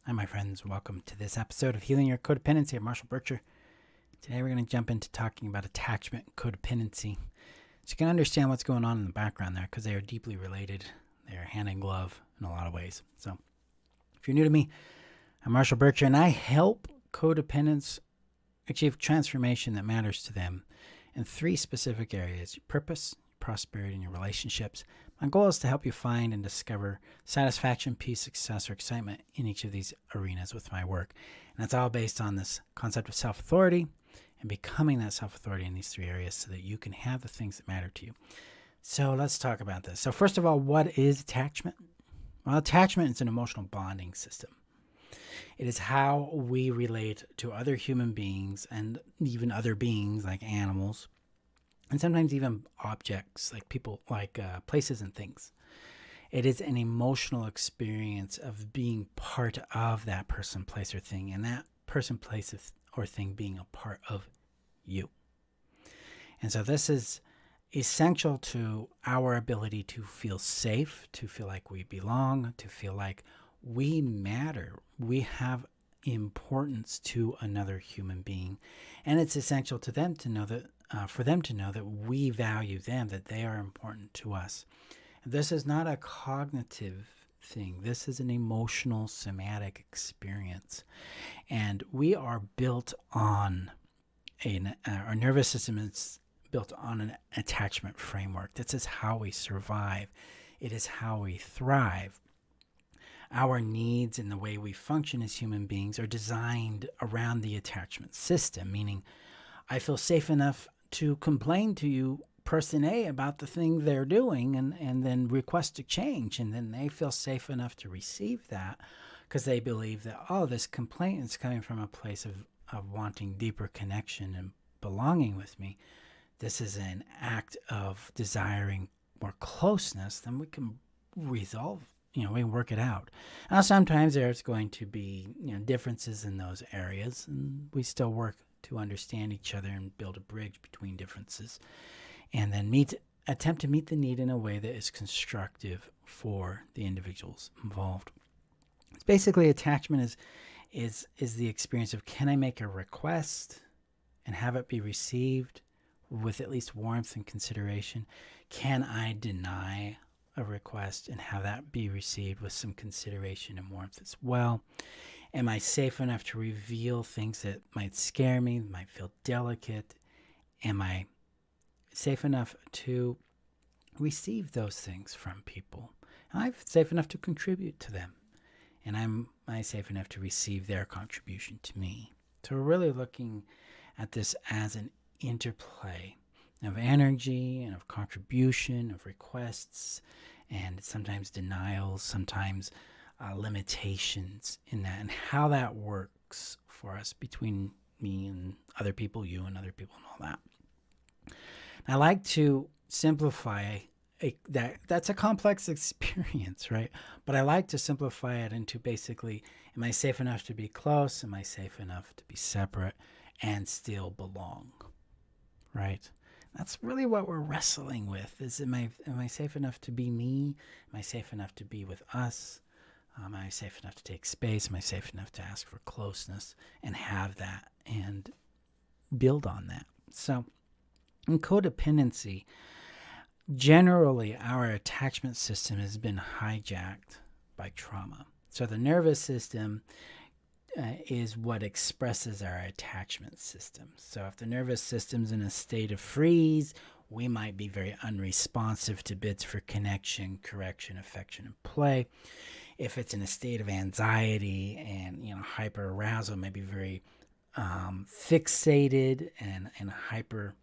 Hi, my friends. Welcome to this episode of Healing Your Codependency. I'm Marshall Burtcher. Today, we're going to jump into talking about attachment and codependency. So you can understand what's going on in the background there because they are deeply related. They are hand in glove in a lot of ways. So if you're new to me, I'm Marshall Burtcher, and I help codependents achieve transformation that matters to them in three specific areas: your purpose, your prosperity, and your relationships. My goal is to help you find and discover satisfaction, peace, success, or excitement in each of these arenas with my work. And it's all based on this concept of self-authority and becoming that self-authority in these three areas so that you can have the things that matter to you. So let's talk about this. So first of all, what is attachment? Well, attachment is an emotional bonding system. It is how we relate to other human beings and even other beings like animals, and sometimes even objects like people, like places and things. It is an emotional experience of being part of that person, place, or thing, and that person, place, or thing being a part of you. And so this is essential to our ability to feel safe, to feel like we belong, to feel like we matter. We have importance to another human being, and it's essential to them to know that, for them to know that we value them, that they are important to us. This is not a cognitive thing. This is an emotional, somatic experience, and we are built on our nervous system is built on an attachment framework. This is how we survive. It is how we thrive. Our needs and the way we function as human beings are designed around the attachment system, meaning I feel safe enough to complain to you, person A, about the thing they're doing and then request a change. And then they feel safe enough to receive that because they believe that, oh, this complaint is coming from a place of wanting deeper connection and belonging with me. This is an act of desiring more closeness. Then we can resolve, we work it out. Now, sometimes there's going to be, differences in those areas, and we still work to understand each other and build a bridge between differences, and then attempt to meet the need in a way that is constructive for the individuals involved. It's basically, attachment is the experience of, can I make a request and have it be received with at least warmth and consideration? Can I deny a request and have that be received with some consideration and warmth as well? Am I safe enough to reveal things that might scare me, might feel delicate? Am I safe enough to receive those things from people? Am I safe enough to contribute to them? And am I safe enough to receive their contribution to me? So we're really looking at this as an interplay of energy and of contribution, of requests, and sometimes denials, sometimes limitations in that, and how that works for us between me and other people, you and other people, and all that. I like to simplify that's a complex experience, right? But I like to simplify it into basically, am I safe enough to be close? Am I safe enough to be separate and still belong, right? That's really what we're wrestling with. Is am I safe enough to be me? Am I safe enough to be with us? Am I safe enough to take space? Am I safe enough to ask for closeness and have that and build on that? So in codependency, generally our attachment system has been hijacked by trauma. So the nervous system is what expresses our attachment system. So if the nervous system's in a state of freeze, we might be very unresponsive to bids for connection, correction, affection, and play. If it's in a state of anxiety and hyper arousal, maybe very fixated and hyper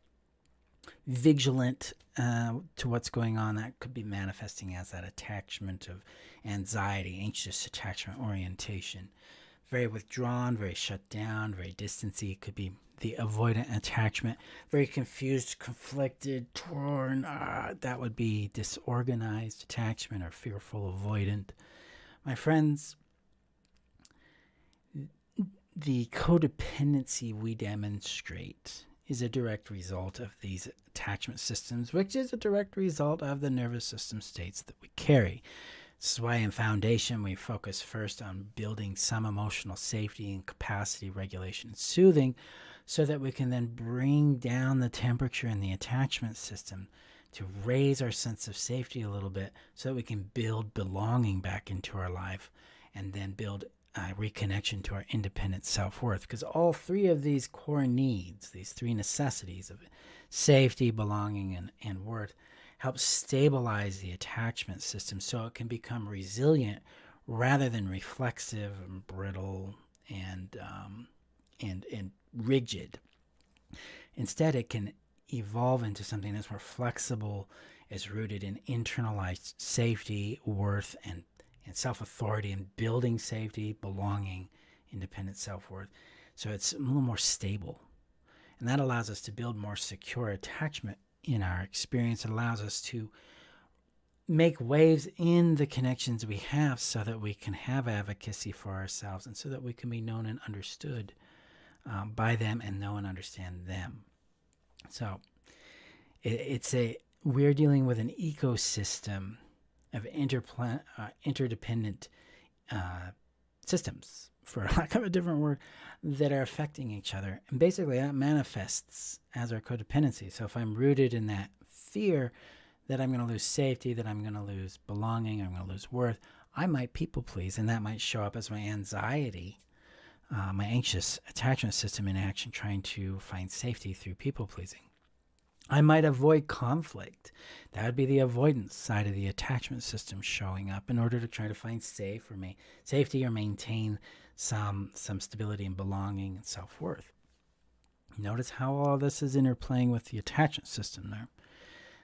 vigilant to what's going on. That could be manifesting as that attachment of anxiety, anxious attachment orientation. Very withdrawn, very shut down, very distancy. It could be the avoidant attachment. Very confused, conflicted, torn. That would be disorganized attachment or fearful avoidant. My friends, the codependency we demonstrate is a direct result of these attachment systems, which is a direct result of the nervous system states that we carry. This is why in Foundation we focus first on building some emotional safety and capacity regulation and soothing, so that we can then bring down the temperature in the attachment system to raise our sense of safety a little bit, so that we can build belonging back into our life and then build reconnection to our independent self-worth. Because all three of these core needs, these three necessities of safety, belonging, and worth, help stabilize the attachment system so it can become resilient rather than reflexive and brittle and rigid. Instead, it can evolve into something that's more flexible, is rooted in internalized safety, worth, and self-authority, and building safety, belonging, independent self-worth. So it's a little more stable. And that allows us to build more secure attachment in our experience. It allows us to make waves in the connections we have so that we can have advocacy for ourselves, and so that we can be known and understood by them, and know and understand them. So we're dealing with an ecosystem of interdependent systems, for lack of a different word, that are affecting each other. And basically that manifests as our codependency. So if I'm rooted in that fear that I'm going to lose safety, that I'm going to lose belonging, I'm going to lose worth, I might people please, and that might show up as my anxiety, my anxious attachment system in action, trying to find safety through people pleasing. I might avoid conflict. That would be the avoidance side of the attachment system showing up in order to try to find safety or maintain some stability and belonging and self-worth. Notice how all this is interplaying with the attachment system there.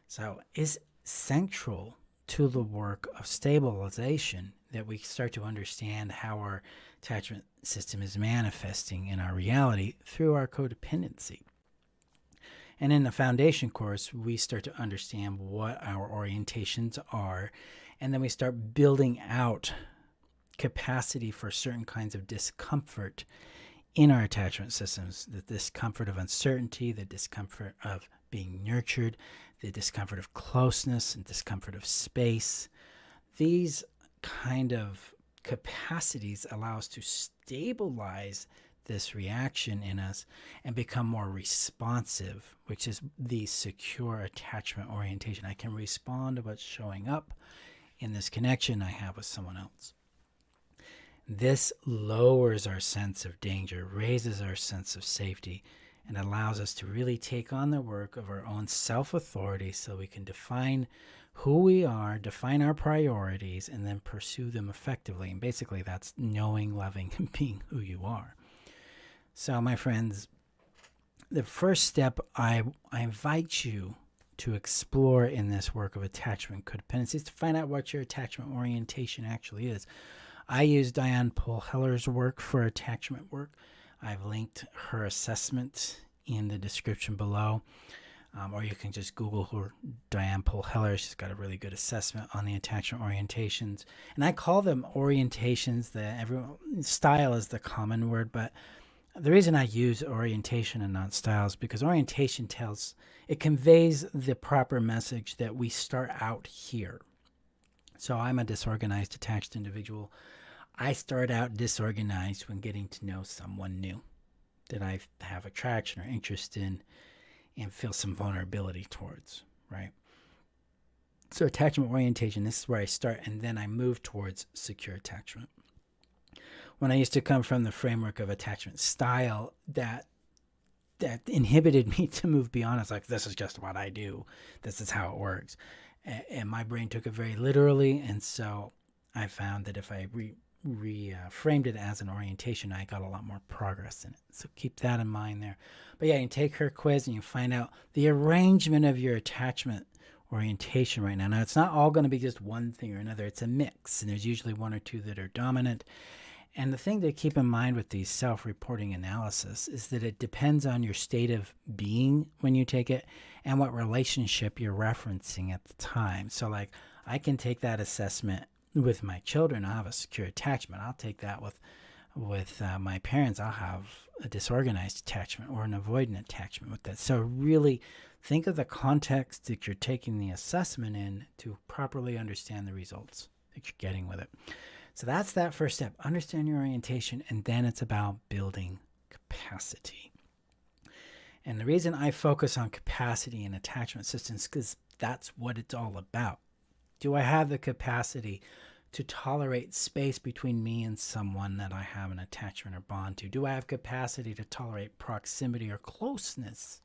So it's central to the work of stabilization that we start to understand how our attachment system is manifesting in our reality through our codependency. And in the Foundation course, we start to understand what our orientations are, and then we start building out capacity for certain kinds of discomfort in our attachment systems. The discomfort of uncertainty, the discomfort of being nurtured, the discomfort of closeness, and discomfort of space. These kind of capacities allow us to stabilize this reaction in us and become more responsive, which is the secure attachment orientation. I can respond to what's showing up in this connection I have with someone else. This lowers our sense of danger, raises our sense of safety, and allows us to really take on the work of our own self-authority, so we can define who we are, define our priorities, and then pursue them effectively. And basically that's knowing, loving, and being who you are. So my friends, the first step I invite you to explore in this work of attachment codependency is to find out what your attachment orientation actually is. I use Diane Pohl-Heller's work for attachment work. I've linked her assessment in the description below, or you can just Google her, Diane Pohl-Heller. She's got a really good assessment on the attachment orientations. And I call them orientations. Style is the common word, but the reason I use orientation and not style is because orientation conveys the proper message that we start out here. So I'm a disorganized, attached individual. I start out disorganized when getting to know someone new that I have attraction or interest in and feel some vulnerability towards, right? So attachment orientation, this is where I start, and then I move towards secure attachment. When I used to come from the framework of attachment style, that inhibited me to move beyond. It's like, this is just what I do. This is how it works. And my brain took it very literally, and so I found that if I reframed it as an orientation, I got a lot more progress in it. So keep that in mind there. But yeah, you can take her quiz and you find out the arrangement of your attachment orientation right now. Now, it's not all going to be just one thing or another. It's a mix, and there's usually one or two that are dominant. And the thing to keep in mind with these self-reporting analysis is that it depends on your state of being when you take it and what relationship you're referencing at the time. So like, I can take that assessment with my children. I'll have a secure attachment. I'll take that with my parents. I'll have a disorganized attachment or an avoidant attachment with that. So really think of the context that you're taking the assessment in to properly understand the results that you're getting with it. So that's that first step. Understand your orientation, and then it's about building capacity. And the reason I focus on capacity and attachment systems is because that's what it's all about. Do I have the capacity to tolerate space between me and someone that I have an attachment or bond to? Do I have capacity to tolerate proximity or closeness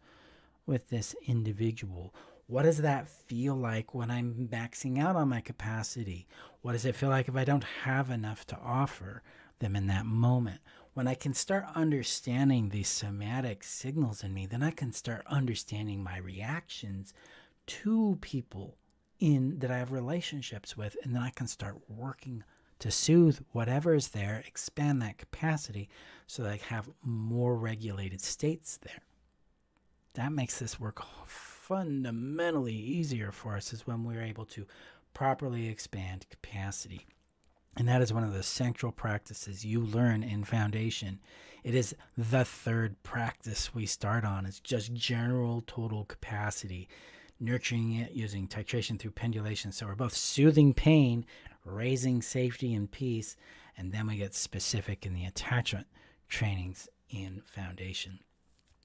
with this individual? What does that feel like when I'm maxing out on my capacity? What does it feel like if I don't have enough to offer them in that moment? When I can start understanding these somatic signals in me, then I can start understanding my reactions to people that I have relationships with, and then I can start working to soothe whatever is there, expand that capacity so that I have more regulated states there. That makes this work fundamentally easier for us, is when we're able to properly expand capacity. And that is one of the central practices you learn in Foundation. It is the third practice we start on. It's just general total capacity, nurturing it using titration through pendulation. So we're both soothing pain, raising safety and peace, and then we get specific in the attachment trainings in Foundation.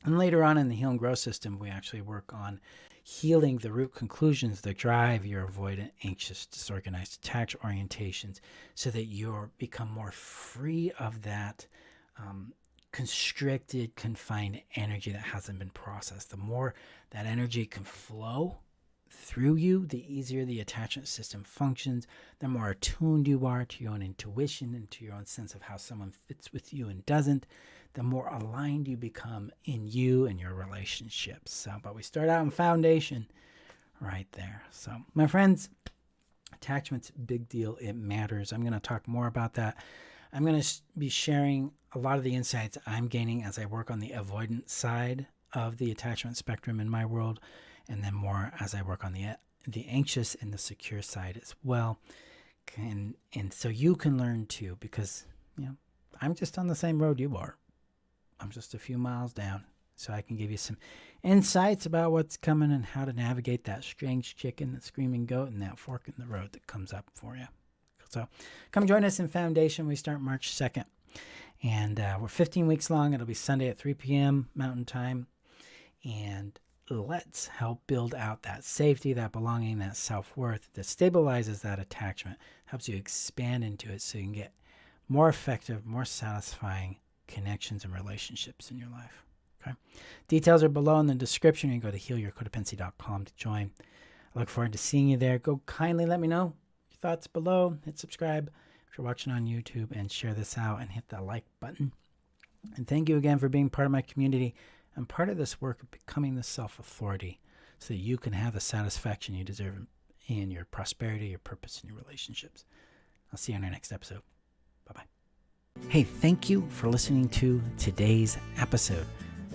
And later on in the Heal and Grow system, we actually work on healing the root conclusions that drive your avoidant, anxious, disorganized, attached orientations, so that you become more free of that constricted, confined energy that hasn't been processed. The more that energy can flow through you, the easier the attachment system functions, the more attuned you are to your own intuition and to your own sense of how someone fits with you and doesn't, the more aligned you become in you and your relationships. So, but we start out in Foundation right there. So, my friends, attachment's a big deal. It matters. I'm going to talk more about that. I'm going to be sharing a lot of the insights I'm gaining as I work on the avoidant side of the attachment spectrum in my world, and then more as I work on the anxious and the secure side as well. And so you can learn too, because I'm just on the same road you are. I'm just a few miles down, so I can give you some insights about what's coming and how to navigate that strange chicken, the screaming goat, and that fork in the road that comes up for you. So come join us in Foundation. We start March 2nd, and we're 15 weeks long. It'll be Sunday at 3 p.m. Mountain Time, and let's help build out that safety, that belonging, that self-worth that stabilizes that attachment, helps you expand into it so you can get more effective, more satisfying connections and relationships in your life. Okay. Details are below in the description. You can go to healyourcodependency.com to join. I look forward to seeing you there. Go kindly let me know your thoughts below. Hit subscribe if you're watching on YouTube, and share this out and hit the like button. And thank you again for being part of my community and part of this work of becoming the self-authority so that you can have the satisfaction you deserve in your prosperity, your purpose, and your relationships. I'll see you on our next episode. Bye-bye. Hey, thank you for listening to today's episode.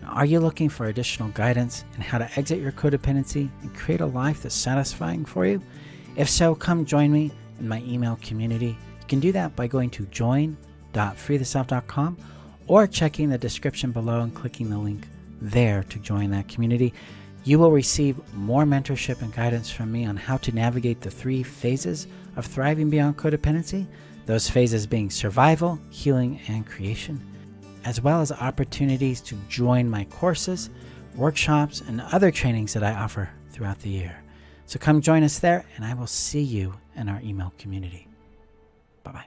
Now, are you looking for additional guidance on how to exit your codependency and create a life that's satisfying for you? If so, come join me in my email community. You can do that by going to join.freetheself.com or checking the description below and clicking the link there to join that community. You will receive more mentorship and guidance from me on how to navigate the 3 phases of thriving beyond codependency. Those phases being survival, healing, and creation, as well as opportunities to join my courses, workshops, and other trainings that I offer throughout the year. So come join us there, and I will see you in our email community. Bye-bye.